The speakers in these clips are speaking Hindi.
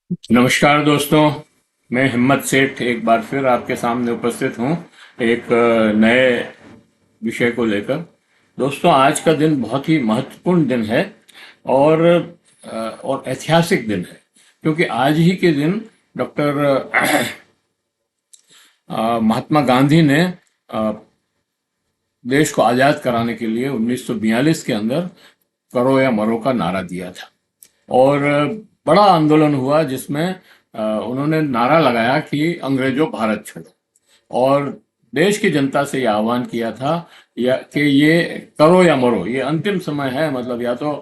नमस्कार दोस्तों। मैं हिम्मत सेठ एक बार फिर आपके सामने उपस्थित हूँ एक नए विषय को लेकर। दोस्तों, आज का दिन बहुत ही महत्वपूर्ण दिन है और और ऐतिहासिक दिन है, क्योंकि आज ही के दिन डॉक्टर महात्मा गांधी ने अ, देश को आज़ाद कराने के लिए 1942 के अंदर करो या मरो का नारा दिया था। और बड़ा आंदोलन हुआ जिसमें उन्होंने नारा लगाया कि अंग्रेजों भारत छोड़ो, और देश की जनता से यह आह्वान किया था या कि ये करो या मरो, ये अंतिम समय है, मतलब या तो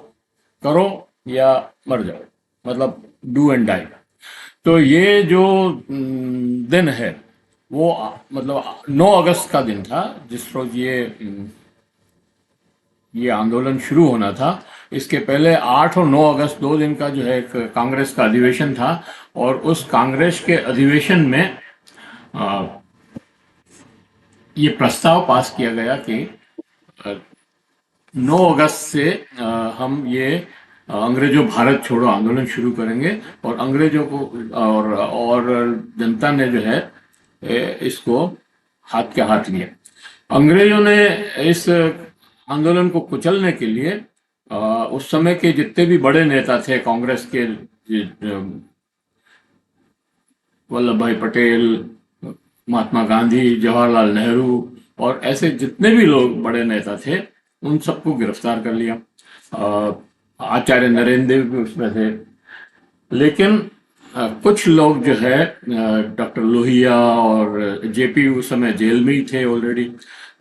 करो या मर जाओ, मतलब डू एंड डाई। तो ये जो दिन है वो मतलब 9 अगस्त का दिन था, जिस रोज ये आंदोलन शुरू होना था। इसके पहले 8 और 9 अगस्त 2 दिन का जो है एक कांग्रेस का अधिवेशन था, और उस कांग्रेस के अधिवेशन में अ, ये प्रस्ताव पास किया गया कि 9 अगस्त से हम ये अंग्रेजों भारत छोड़ो आंदोलन शुरू करेंगे, और अंग्रेजों को और जनता ने जो है इसको हाथ के हाथ लिया। अंग्रेजों ने इस आंदोलन को कुचलने के लिए उस समय के जितने भी बड़े नेता थे कांग्रेस के, वल्लभ भाई पटेल, महात्मा गांधी, जवाहरलाल नेहरू, और ऐसे जितने भी लोग बड़े नेता थे उन सबको गिरफ्तार कर लिया। आचार्य नरेंद्र देव भी उसमें थे। लेकिन कुछ लोग जो है, डॉक्टर लोहिया और जेपी उस समय जेल में ही थे ऑलरेडी।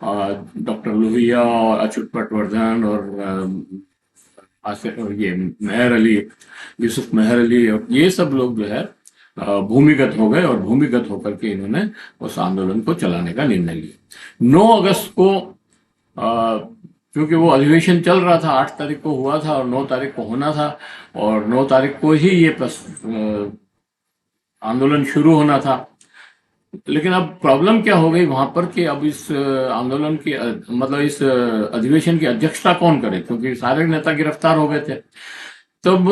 डॉक्टर लोहिया और अच्युत पटवर्धन और ये मेहर अली, यूसुफ मेहर अली, और ये सब लोग जो है भूमिगत हो गए, और भूमिगत होकर के इन्होंने उस आंदोलन को चलाने का निर्णय लिया। 9 अगस्त को क्योंकि वो अधिवेशन चल रहा था, 8 तारीख को हुआ था और 9 तारीख को होना था, और 9 तारीख को ही ये आंदोलन शुरू होना था। लेकिन अब प्रॉब्लम क्या हो गई वहां पर कि अब इस आंदोलन की मतलब इस अधिवेशन की अध्यक्षता कौन करे, क्योंकि सारे नेता गिरफ्तार हो गए थे। तब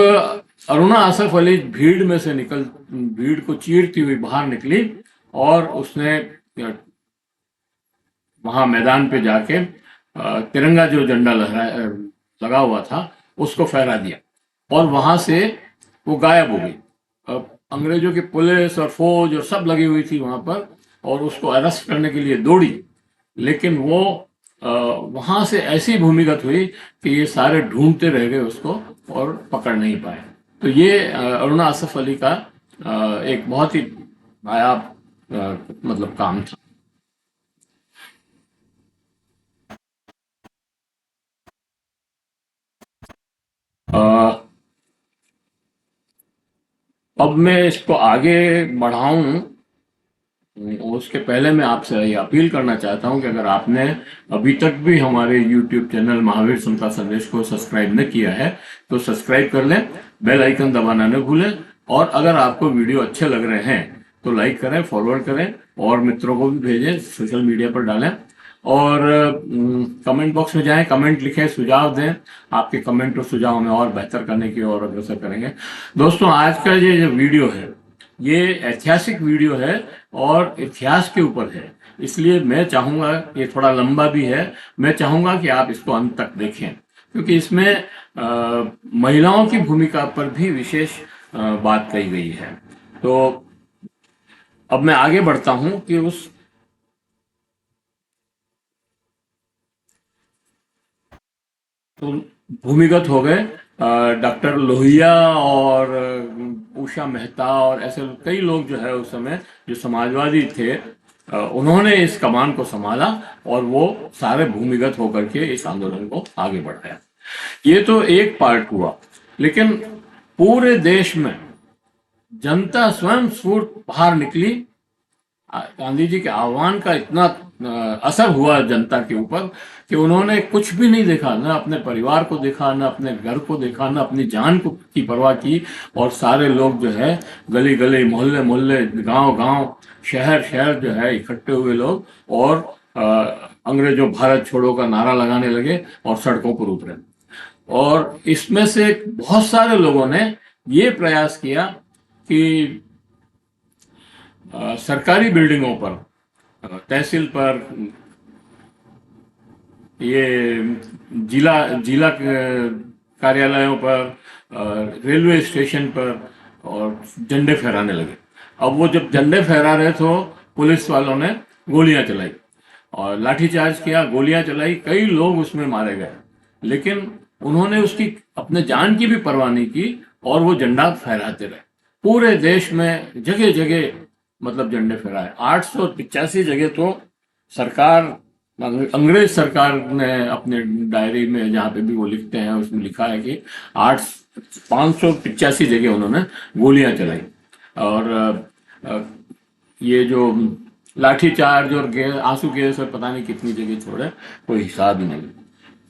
अरुणा आसफ अली भीड़ को चीरती हुई बाहर निकली, और उसने वहां मैदान पे जाके तिरंगा जो झंडा लगा हुआ था उसको फहरा दिया, और वहां से वो गायब हो गई। अब अंग्रेजों की पुलिस और फौज और सब लगी हुई थी वहां पर, और उसको अरेस्ट करने के लिए दौड़ी। लेकिन वो वहां से ऐसी भूमिगत हुई कि ये सारे ढूंढते रह गए उसको और पकड़ नहीं पाए। तो ये अरुणा आसफ अली का एक बहुत ही नायाब मतलब काम था। अ, अब मैं इसको आगे बढ़ाऊं उसके पहले मैं आपसे ये अपील करना चाहता हूं कि अगर आपने अभी तक भी हमारे YouTube चैनल महावीर समता संदेश को सब्सक्राइब न किया है तो सब्सक्राइब कर लें, बेल आइकन दबाना न भूलें, और अगर आपको वीडियो अच्छे लग रहे हैं तो लाइक करें, फॉरवर्ड करें, और मित्रों को भी भेजें, सोशल मीडिया पर डालें, और कमेंट बॉक्स में जाएं, कमेंट लिखें, सुझाव दें। आपके कमेंट और सुझाव हमें और बेहतर करने की ओर अग्रसर करेंगे। दोस्तों, आज का ये जो वीडियो है ये ऐतिहासिक वीडियो है और इतिहास के ऊपर है, इसलिए मैं चाहूंगा, ये थोड़ा लंबा भी है, मैं चाहूंगा कि आप इसको अंत तक देखें, क्योंकि इसमें महिलाओं की भूमिका पर भी विशेष बात कही गई है। तो अब मैं आगे बढ़ता हूं कि उस तो भूमिगत हो गए डॉक्टर लोहिया और उषा मेहता, और ऐसे कई लोग जो है उस समय जो समाजवादी थे, उन्होंने इस कमान को संभाला, और वो सारे भूमिगत होकर के इस आंदोलन को आगे बढ़ाया। ये तो एक पार्ट हुआ, लेकिन पूरे देश में जनता स्वयं स्फूर्त बाहर निकली। गांधी जी के आह्वान का इतना असर हुआ जनता के ऊपर कि उन्होंने कुछ भी नहीं देखा, न अपने परिवार को देखा, न अपने घर को देखा, न अपनी जान को की परवाह की, और सारे लोग जो है गली गली, मोहल्ले मोहल्ले, गांव गांव, शहर शहर जो है इकट्ठे हुए लोग, और अंग्रेजों भारत छोड़ो का नारा लगाने लगे और सड़कों पर उतरे। और इसमें से बहुत सारे लोगों ने ये प्रयास किया कि सरकारी बिल्डिंगों पर, तहसील पर, ये जिला जिला कार्यालयों पर, रेलवे स्टेशन पर और झंडे फहराने लगे। अब वो जब झंडे फहरा रहे तो पुलिस वालों ने गोलियां चलाई और लाठीचार्ज किया, गोलियां चलाई, कई लोग उसमें मारे गए। लेकिन उन्होंने उसकी अपने जान की भी परवाह नहीं की और वो झंडा फहराते रहे। पूरे देश में जगह जगह मतलब झंडे फहराए। 885 जगह तो सरकार, अंग्रेज सरकार ने अपने डायरी में जहाँ पे भी वो लिखते हैं उसमें लिखा है कि 585 जगह उन्होंने गोलियां चलाई। और ये जो लाठीचार्ज और आंसू गैस और पता नहीं कितनी जगह छोड़े, कोई हिसाब ही नहीं।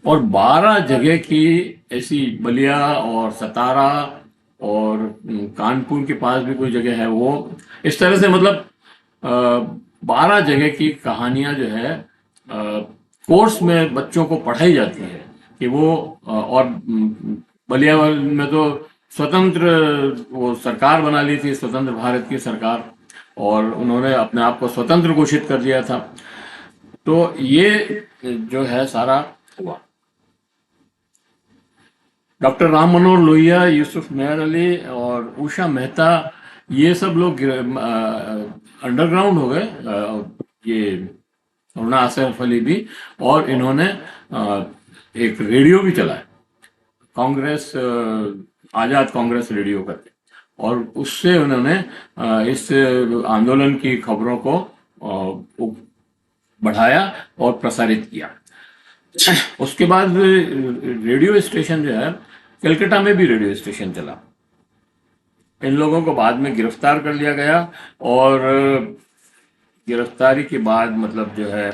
और 12 जगह की ऐसी, बलिया और सतारा और कानपुर के पास भी कोई जगह है, वो इस तरह से मतलब 12 जगह की कहानियां जो है कोर्स में बच्चों को पढ़ाई जाती है कि वो और बलिया में तो स्वतंत्र वो सरकार बना ली थी, स्वतंत्र भारत की सरकार, और उन्होंने अपने आप को स्वतंत्र घोषित कर दिया था। तो ये जो है सारा हुआ। डॉक्टर राम मनोहर लोहिया, यूसुफ मेहर अली और उषा मेहता, ये सब लोग अंडरग्राउंड हो गए। ये अरुणा आसफ अली भी, और इन्होंने एक रेडियो भी चलाया, कांग्रेस आजाद कांग्रेस रेडियो करके, और उससे उन्होंने इस आंदोलन की खबरों को बढ़ाया और प्रसारित किया। उसके बाद रेडियो स्टेशन जो है, कलकत्ता में भी रेडियो स्टेशन चला। इन लोगों को बाद में गिरफ्तार कर लिया गया और गिरफ्तारी के बाद मतलब जो है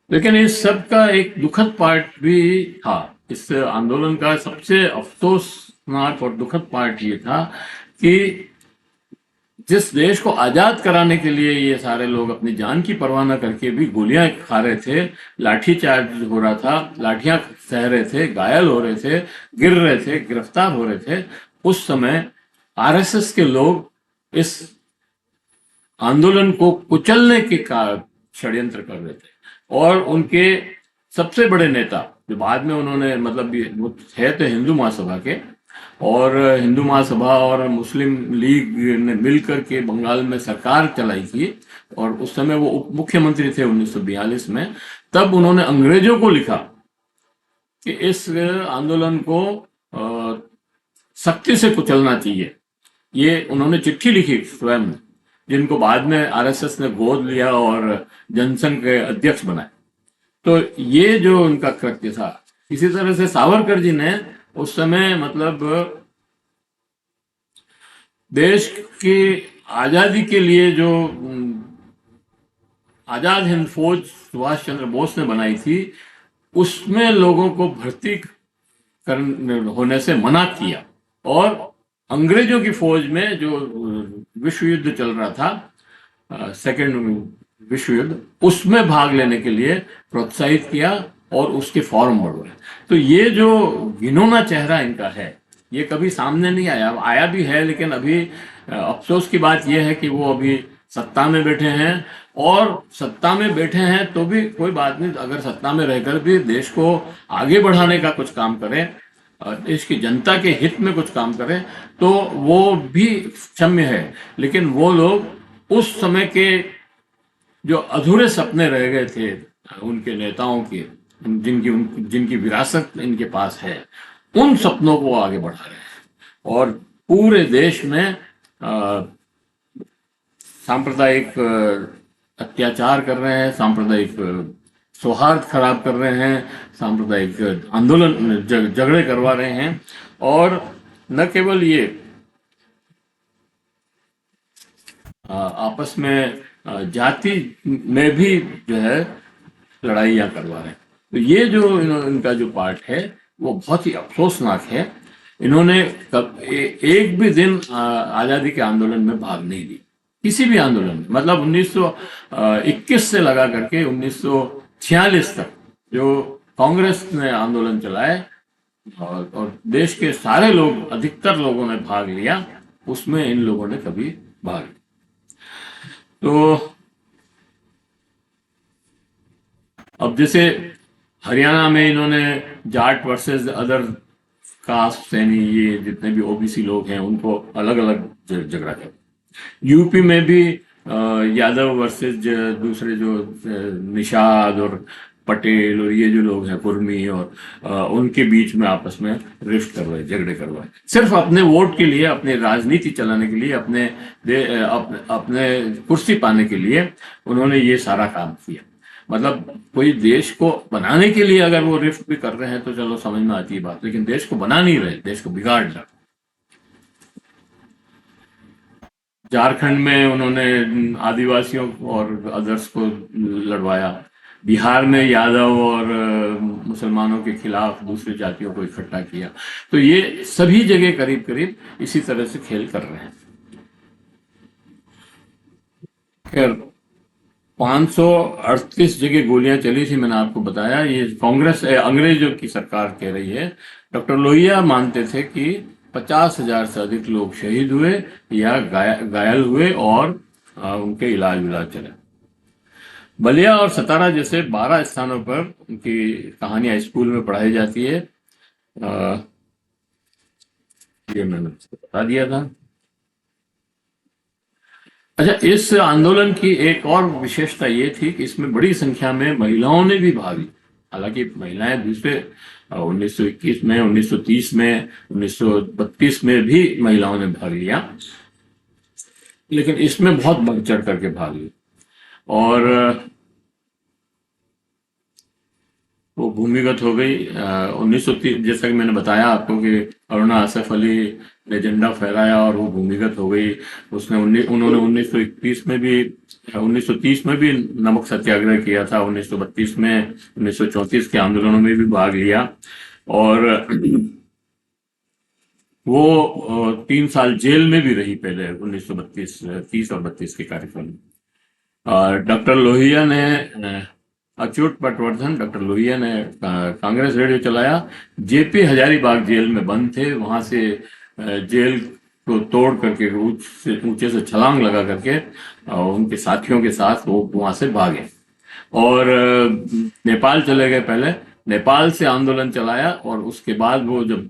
लेकिन इस सब का एक दुखद पार्ट भी था। इस आंदोलन का सबसे अफसोसनाक और दुखद पार्ट ये था कि जिस देश को आजाद कराने के लिए ये सारे लोग अपनी जान की परवाह न करके भी गोलियां खा रहे थे, लाठीचार्ज हो रहा था, लाठियां सह रहे थे, घायल हो रहे थे, गिर रहे थे, गिरफ्तार हो रहे थे, उस समय आरएसएस के लोग इस आंदोलन को कुचलने के षड्यंत्र कर रहे थे। और उनके सबसे बड़े नेता, जो बाद में उन्होंने मतलब वो थे तो हिंदू महासभा के, और हिंदू महासभा और मुस्लिम लीग ने मिलकर के बंगाल में सरकार चलाई थी, और उस समय वो उप मुख्यमंत्री थे 1942 में। तब उन्होंने अंग्रेजों को लिखा कि इस आंदोलन को सख्ती से कुचलना चाहिए। ये उन्होंने चिट्ठी लिखी स्वयं, जिनको बाद में आरएसएस ने गोद लिया और जनसंघ के अध्यक्ष बनाए। तो ये जो उनका कृत्य था। इसी तरह से सावरकर जी ने उस समय मतलब देश की आजादी के लिए जो आजाद हिंद फौज सुभाष चंद्र बोस ने बनाई थी, उसमें लोगों को भर्ती होने से मना किया, और अंग्रेजों की फौज में जो विश्व युद्ध चल रहा था, सेकेंड विश्व युद्ध, उसमें भाग लेने के लिए प्रोत्साहित किया और उसके फॉर्म बढ़वाए। तो ये जो घिनौना चेहरा इनका है, ये कभी सामने नहीं आया, आया भी है, लेकिन अभी अफसोस की बात यह है कि वो अभी सत्ता में बैठे हैं, और सत्ता में बैठे हैं तो भी कोई बात नहीं, अगर सत्ता में रहकर भी देश को आगे बढ़ाने का कुछ काम करें, देश की जनता के हित में कुछ काम करें, तो वो भी क्षम्य है। लेकिन वो लोग उस समय के जो अधूरे सपने रह गए थे उनके नेताओं के, जिनकी विरासत इनके पास है, उन सपनों को आगे बढ़ा रहे हैं और पूरे देश में सांप्रदायिक अत्याचार कर रहे हैं, सांप्रदायिक सौहार्द खराब कर रहे हैं, सांप्रदायिक आंदोलन झगड़े करवा रहे हैं। और न केवल ये आपस में जाति में भी जो है लड़ाइयाँ करवा रहे हैं। तो ये जो इनका जो पार्ट है वो बहुत ही अफसोसनाक है। इन्होंने एक भी दिन आज़ादी के आंदोलन में भाग नहीं ली, किसी भी आंदोलन में। मतलब 1921 से लगा करके 1946 तक जो कांग्रेस ने आंदोलन चलाए और देश के सारे लोग, अधिकतर लोगों ने भाग लिया, उसमें इन लोगों ने कभी भाग लिया। तो अब जैसे हरियाणा में इन्होंने जाट वर्सेस अदर कास्ट, यानी ये जितने भी ओबीसी लोग हैं उनको अलग अलग झगड़ा किया। यूपी में भी यादव वर्सेस दूसरे जो निषाद और पटेल और ये जो लोग हैं कुर्मी, और उनके बीच में आपस में रिफ्ट करवाए, झगड़े करवाए, सिर्फ अपने वोट के लिए, अपने राजनीति चलाने के लिए, अपने कुर्सी पाने के लिए उन्होंने ये सारा काम किया। मतलब कोई देश को बनाने के लिए अगर वो रिफ्ट भी कर रहे हैं तो चलो समझ में आती है बात, लेकिन देश को बना नहीं रहे, देश को बिगाड़ रहे। झारखंड में उन्होंने आदिवासियों और अदर्स को लड़वाया। बिहार में यादव और मुसलमानों के खिलाफ दूसरी जातियों को इकट्ठा किया। तो ये सभी जगह करीब करीब इसी तरह से खेल कर रहे हैं। खैर, 538 जगह गोलियां चली थी, मैंने आपको बताया। ये कांग्रेस, अंग्रेजों की सरकार कह रही है। डॉक्टर लोहिया मानते थे कि 50,000 से अधिक लोग शहीद हुए या घायल हुए और उनके इलाज चले। बलिया और सतारा जैसे 12 स्थानों पर उनकी कहानियां स्कूल में पढ़ाई जाती है। ये मैंने बता दिया था। अच्छा, इस आंदोलन की एक और विशेषता ये थी कि इसमें बड़ी संख्या में महिलाओं ने भी भाग लिया। हालांकि महिलाएं दूसरे 1921 में, 1930 में, 1932 में भी महिलाओं ने भाग लिया, लेकिन इसमें बहुत बढ़ चढ़ करके भाग लिया और वो भूमिगत हो गई। 1930, जैसा कि मैंने बताया आपको कि अरुणा आसफ अली ने झंडा फहराया और वो भूमिगत हो गई। उन्होंने 1931 में भी, 1930 में भी नमक सत्याग्रह किया था। 1932 में, 1934 के आंदोलनों में भी भाग लिया और वो 3 साल जेल में भी रही पहले, 1932, 30 और 32 के कार्यक्रम में। डॉक्टर लोहिया ने अच्युत पटवर्धन, डॉक्टर लोहिया ने कांग्रेस रेडियो चलाया। जेपी हजारीबाग जेल में बंद थे, वहां से जेल को तोड़ करके ऊंचे से छलांग लगा करके उनके साथियों के साथ वो वहां से भागे और नेपाल चले गए। पहले नेपाल से आंदोलन चलाया और उसके बाद वो जब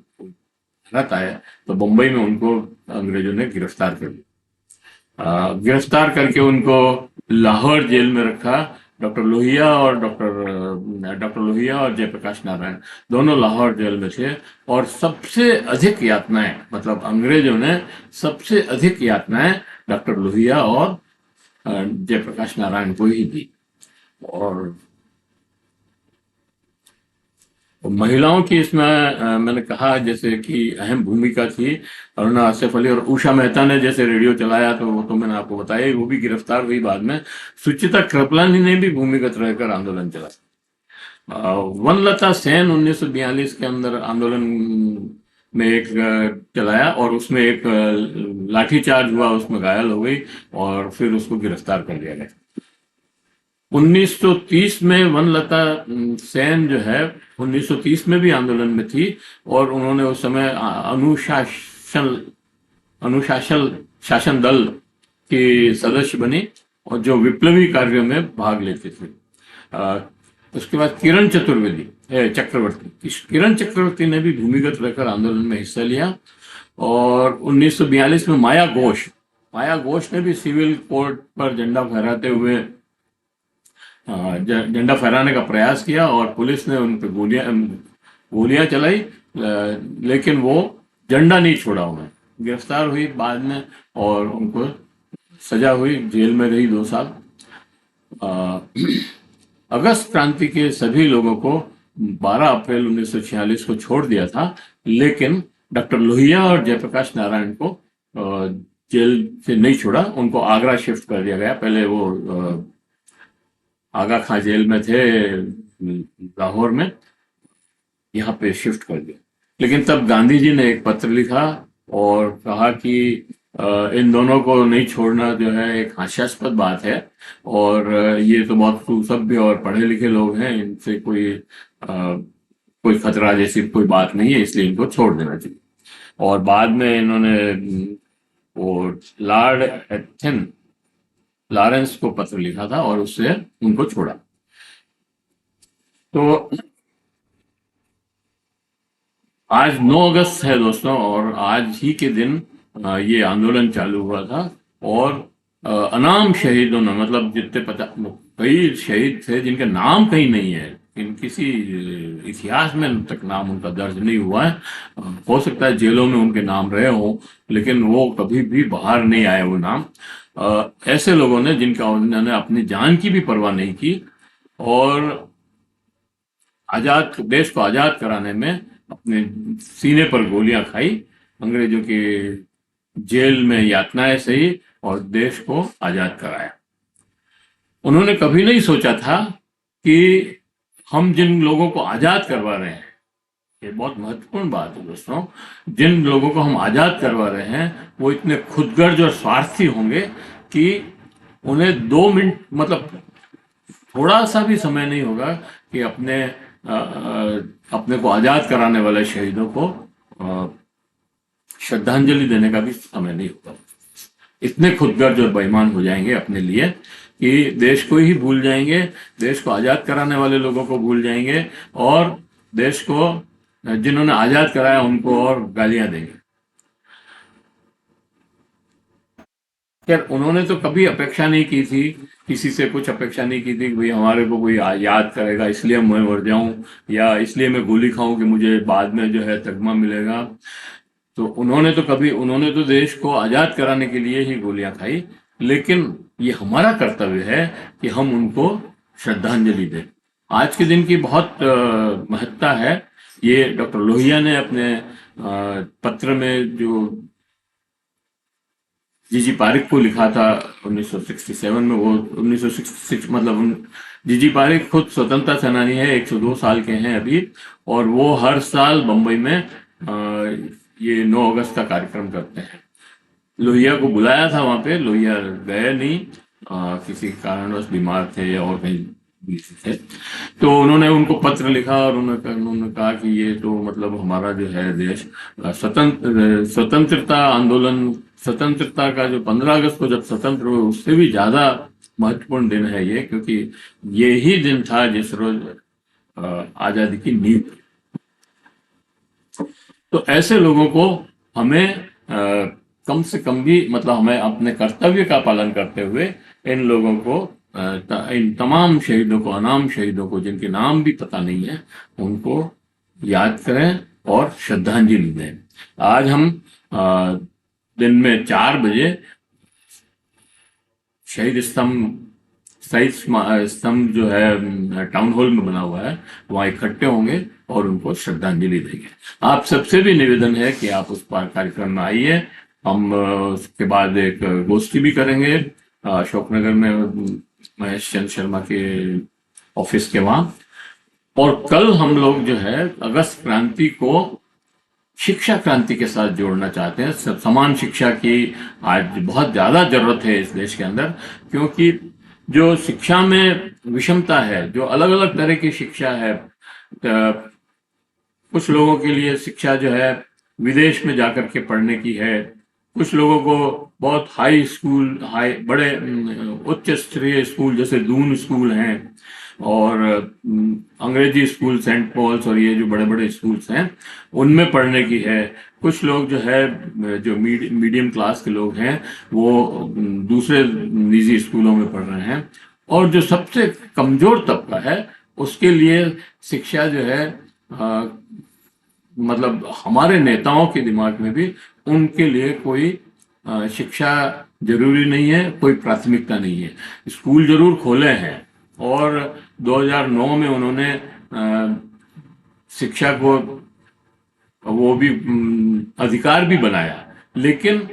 भारत आए तो मुंबई में उनको अंग्रेजों ने गिरफ्तार कर लिया। गिरफ्तार करके उनको लाहौर जेल में रखा। डॉक्टर लोहिया और जयप्रकाश नारायण दोनों लाहौर जेल में थे और सबसे अधिक यातनाएं, मतलब अंग्रेजों ने सबसे अधिक यातनाएं डॉक्टर लोहिया और जयप्रकाश नारायण को ही दी। और महिलाओं की इसमें मैंने कहा जैसे कि अहम भूमिका थी। अरुणा आसिफ अली और उषा मेहता ने जैसे रेडियो चलाया, तो वो तो मैंने आपको बताया, वो भी गिरफ्तार हुई बाद में। सुचिता कृपलानी ने भी भूमिगत रहकर आंदोलन चलाया। वनलता सेन 1942 के अंदर आंदोलन में एक चलाया और उसमें एक लाठीचार्ज हुआ, उसमें घायल हो गई और फिर उसको गिरफ्तार कर लिया गया। 1930 में वनलता सेन जो है 1930 में भी आंदोलन में थी और उन्होंने उस समय अनुशासन शासन दल की सदस्य बनी और जो विप्लवी कार्यों में भाग लेते थे। उसके बाद किरण चक्रवर्ती ने भी भूमिगत रहकर आंदोलन में हिस्सा लिया और 1942 में माया घोष ने भी सिविल कोर्ट पर झंडा फहराते हुए झंडा फहराने का प्रयास किया और पुलिस ने उन पर गोलियां चलाई, लेकिन वो झंडा नहीं छोड़ा। उन्हें गिरफ्तार हुई बाद में और उनको सजा हुई, जेल में रही 2 साल। अगस्त क्रांति के सभी लोगों को 12 अप्रैल 1946 को छोड़ दिया था, लेकिन डॉक्टर लोहिया और जयप्रकाश नारायण को जेल से नहीं छोड़ा, उनको आगरा शिफ्ट कर दिया गया। पहले वो आगा खां जेल में थे लाहौर में, यहाँ पे शिफ्ट कर दिया। लेकिन तब गांधी जी ने एक पत्र लिखा और कहा कि इन दोनों को नहीं छोड़ना जो है एक हास्यास्पद बात है। और ये तो बहुत सुसभ्य और पढ़े लिखे लोग हैं, इनसे कोई खतरा जैसी कोई बात नहीं है, इसलिए इनको छोड़ देना चाहिए। और बाद में इन्होंने वो लॉर्ड एथन लॉरेंस को पत्र लिखा था और उससे उनको छोड़ा। तो आज 9 अगस्त है दोस्तों, और आज ही के दिन ये आंदोलन चालू हुआ था। और अनाम शहीदों ने, मतलब जितने कई शहीद थे जिनके नाम कहीं नहीं है, इन किसी इतिहास में तक नाम उनका दर्ज नहीं हुआ है। हो सकता है जेलों में उनके नाम रहे हों, लेकिन वो कभी भी बाहर नहीं आए वो नाम। ऐसे लोगों ने जिनका उन्होंने अपनी जान की भी परवाह नहीं की, और आजाद देश को आजाद कराने में अपने सीने पर गोलियां खाई, अंग्रेजों की जेल में यातनाएं सही, और देश को आजाद कराया। उन्होंने कभी नहीं सोचा था कि हम जिन लोगों को आजाद करवा रहे हैं, ये बहुत महत्वपूर्ण बात है दोस्तों, जिन लोगों को हम आजाद करवा रहे हैं वो इतने खुदगर्ज और स्वार्थी होंगे कि उन्हें 2 मिनट, मतलब थोड़ा सा भी समय नहीं होगा कि अपने को आजाद कराने वाले शहीदों को श्रद्धांजलि देने का भी समय नहीं होगा। इतने खुदगर्ज और बेईमान हो जाएंगे अपने लिए कि देश को ही भूल जाएंगे, देश को आजाद कराने वाले लोगों को भूल जाएंगे, और देश को जिन्होंने आजाद कराया उनको और गालियां देंगे। खैर, उन्होंने तो कभी अपेक्षा नहीं की थी, किसी से कुछ अपेक्षा नहीं की थी कि भाई हमारे को कोई याद करेगा इसलिए मैं मर जाऊं, या इसलिए मैं गोली खाऊं कि मुझे बाद में जो है तगमा मिलेगा। तो उन्होंने तो देश को आजाद कराने के लिए ही गोलियां खाई। लेकिन ये हमारा कर्तव्य है कि हम उनको श्रद्धांजलि दें। आज के दिन की बहुत महत्ता है। ये डॉक्टर लोहिया ने अपने पत्र में जो जीजी पारिक को लिखा था 1967 में, वो 1966, मतलब जीजी पारिक खुद स्वतंत्रता सेनानी है, 102 साल के हैं अभी, और वो हर साल बम्बई में ये 9 अगस्त का कार्यक्रम करते हैं। लोहिया को बुलाया था वहां पे, लोहिया गए नहीं, किसी कारणवश बीमार थे और कहीं बिजी थे। तो उन्होंने उनको पत्र लिखा और उन्होंने कहा कि ये तो मतलब हमारा जो है देश स्वतंत्रता आंदोलन, स्वतंत्रता का जो 15 अगस्त को जब स्वतंत्र हुए उससे भी ज्यादा महत्वपूर्ण दिन है ये, क्योंकि ये ही दिन था जिस रोज आजादी की नींव। तो ऐसे लोगों को हमें कम से कम भी, मतलब हमें अपने कर्तव्य का पालन करते हुए इन लोगों को, इन तमाम शहीदों को, अनाम शहीदों को जिनके नाम भी पता नहीं है, उनको याद करें और श्रद्धांजलि दें। आज हम दिन में 4 बजे शहीद स्तंभ जो है टाउन हॉल में बना हुआ है, वहां इकट्ठे होंगे और उनको श्रद्धांजलि देंगे। आप सबसे भी निवेदन है कि आप उस कार्यक्रम में आइए। हम उसके बाद एक गोष्ठी भी करेंगे अशोकनगर में, महेश चंद्र शर्मा के ऑफिस के वहां। और कल हम लोग जो है अगस्त क्रांति को शिक्षा क्रांति के साथ जोड़ना चाहते हैं। समान शिक्षा की आज बहुत ज्यादा जरूरत है इस देश के अंदर, क्योंकि जो शिक्षा में विषमता है, जो अलग अलग तरह की शिक्षा है, कुछ लोगों के लिए शिक्षा जो है विदेश में जाकर के पढ़ने की है, कुछ लोगों को बहुत हाई स्कूल, बड़े उच्च स्तरीय स्कूल जैसे दून स्कूल हैं, और अंग्रेजी स्कूल सेंट पॉल्स और ये जो बड़े बड़े स्कूल्स हैं उनमें पढ़ने की है। कुछ लोग जो है जो मीडियम क्लास के लोग हैं वो दूसरे निजी स्कूलों में पढ़ रहे हैं। और जो सबसे कमजोर तबका है उसके लिए शिक्षा जो है मतलब हमारे नेताओं के दिमाग में भी उनके लिए कोई शिक्षा जरूरी नहीं है, कोई प्राथमिकता नहीं है। स्कूल जरूर खोले हैं और 2009 में उन्होंने शिक्षा को वो भी अधिकार भी बनाया, लेकिन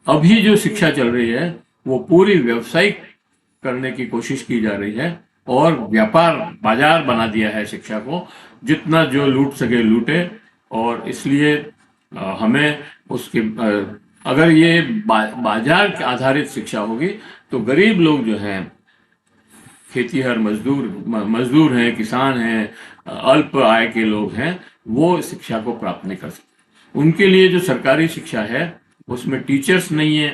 अभी जो शिक्षा चल रही है वो पूरी व्यावसायिक करने की कोशिश की जा रही है और व्यापार बाजार बना दिया है शिक्षा को, जितना जो लूट सके लूटे। और इसलिए हमें उसके अगर ये बाजार के आधारित शिक्षा होगी तो गरीब लोग जो हैं, खेतीहर मजदूर हैं, किसान हैं, अल्प आय के लोग हैं, वो शिक्षा को प्राप्त नहीं कर सकते। उनके लिए जो सरकारी शिक्षा है उसमें टीचर्स नहीं है।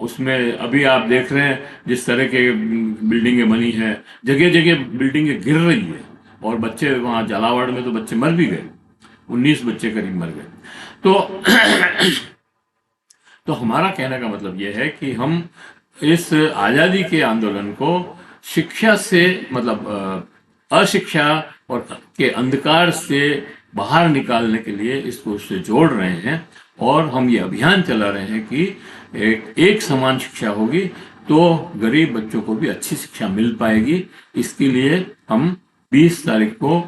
उसमें अभी आप देख रहे हैं जिस तरह के बिल्डिंगें बनी हैं, जगह जगह बिल्डिंगें गिर रही है और बच्चे वहाँ झालावाड़ में तो बच्चे मर भी गए, 19 बच्चे करीब मर गए। तो तो हमारा कहने का मतलब यह है कि हम इस आज़ादी के आंदोलन को शिक्षा से, मतलब अशिक्षा और के अंधकार से बाहर निकालने के लिए इसको उससे जोड़ रहे हैं। और हम ये अभियान चला रहे हैं कि एक समान शिक्षा होगी तो गरीब बच्चों को भी अच्छी शिक्षा मिल पाएगी। इसके लिए हम 20 तारीख को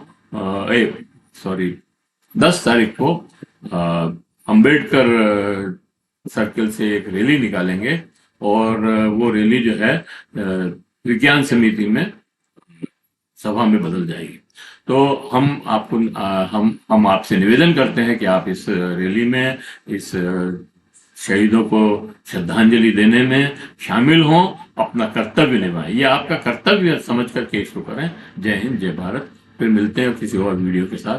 सॉरी 10 तारीख को अंबेडकर सर्कल से एक रैली निकालेंगे और वो रैली जो है विज्ञान समिति में सभा में बदल जाएगी। तो हम आपको हम आपसे निवेदन करते हैं कि आप इस रैली में इस शहीदों को श्रद्धांजलि देने में शामिल हों, अपना कर्तव्य निभाएं। ये आपका कर्तव्य समझ करके इसको करें। जय हिंद, जय भारत। फिर मिलते हैं किसी और वीडियो के साथ।